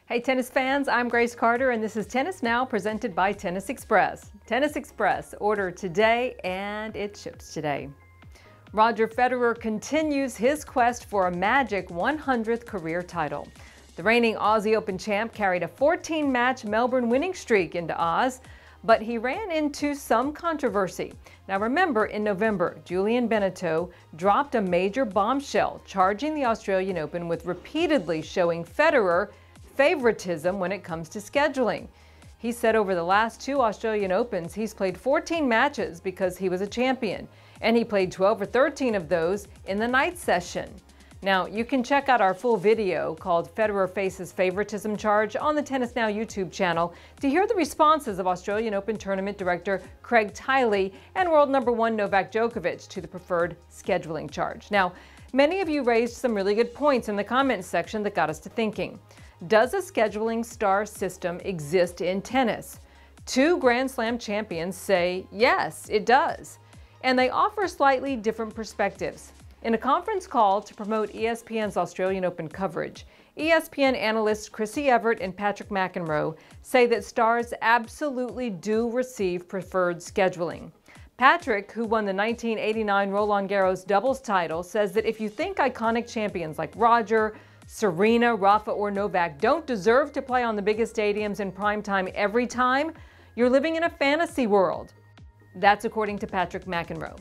Hey tennis fans, I'm Grace Carter and this is Tennis Now presented by Tennis Express. Tennis Express, order today and it ships today. Roger Federer continues his quest for a magic 100th career title. The reigning Aussie Open champ carried a 14-match Melbourne winning streak into Oz, but he ran into some controversy. Now remember, in November, Julien Benneteau dropped a major bombshell, charging the Australian Open with repeatedly showing Federer favoritism when it comes to scheduling. He said over the last two Australian Opens, he's played 14 matches because he was a champion, and he played 12 or 13 of those in the night session. Now, you can check out our full video called Federer Faces Favoritism Charge on the Tennis Now YouTube channel to hear the responses of Australian Open Tournament Director Craig Tiley and world number one Novak Djokovic to the preferred scheduling charge. Now, many of you raised some really good points in the comments section that got us to thinking. Does a scheduling star system exist in tennis? Two Grand Slam champions say yes, it does. And they offer slightly different perspectives. In a conference call to promote ESPN's Australian Open coverage, ESPN analysts Chrissy Everett and Patrick McEnroe say that stars absolutely do receive preferred scheduling. Patrick, who won the 1989 Roland Garros doubles title, says that if you think iconic champions like Roger, Serena, Rafa, or Novak don't deserve to play on the biggest stadiums in prime time every time, you're living in a fantasy world. That's according to Patrick McEnroe.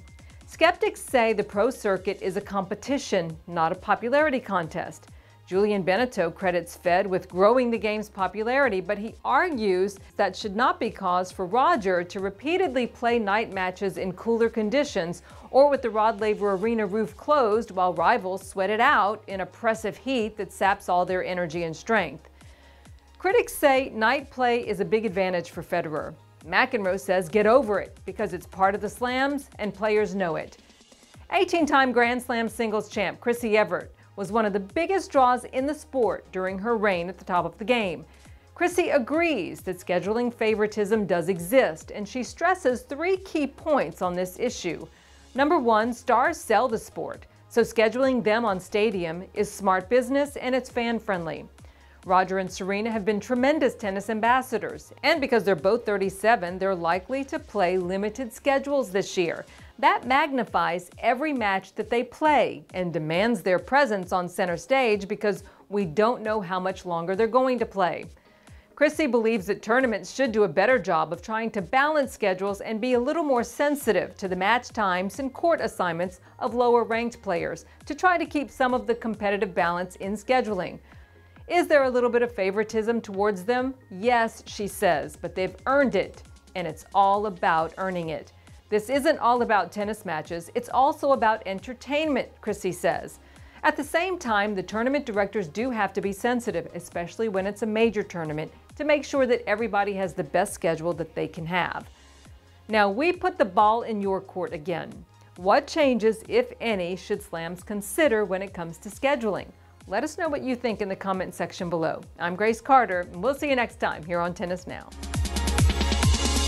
Skeptics say the pro circuit is a competition, not a popularity contest. Julien Benneteau credits Fed with growing the game's popularity, but he argues that should not be cause for Roger to repeatedly play night matches in cooler conditions or with the Rod Laver Arena roof closed while rivals sweat it out in oppressive heat that saps all their energy and strength. Critics say night play is a big advantage for Federer. McEnroe says get over it because it's part of the slams and players know it. 18-time Grand Slam singles champ Chrissy Everett was one of the biggest draws in the sport during her reign at the top of the game. Chrissy agrees that scheduling favoritism does exist, and she stresses three key points on this issue. Number one, stars sell the sport, so scheduling them on stadium is smart business and it's fan-friendly. Roger and Serena have been tremendous tennis ambassadors, and because they're both 37, they're likely to play limited schedules this year. That magnifies every match that they play and demands their presence on center stage because we don't know how much longer they're going to play. Chrissy believes that tournaments should do a better job of trying to balance schedules and be a little more sensitive to the match times and court assignments of lower-ranked players to try to keep some of the competitive balance in scheduling. Is there a little bit of favoritism towards them? Yes, she says, but they've earned it, and it's all about earning it. This isn't all about tennis matches, it's also about entertainment, Chrissy says. At the same time, the tournament directors do have to be sensitive, especially when it's a major tournament, to make sure that everybody has the best schedule that they can have. Now, we put the ball in your court again. What changes, if any, should slams consider when it comes to scheduling? Let us know what you think in the comment section below. I'm Grace Carter, and we'll see you next time here on Tennis Now.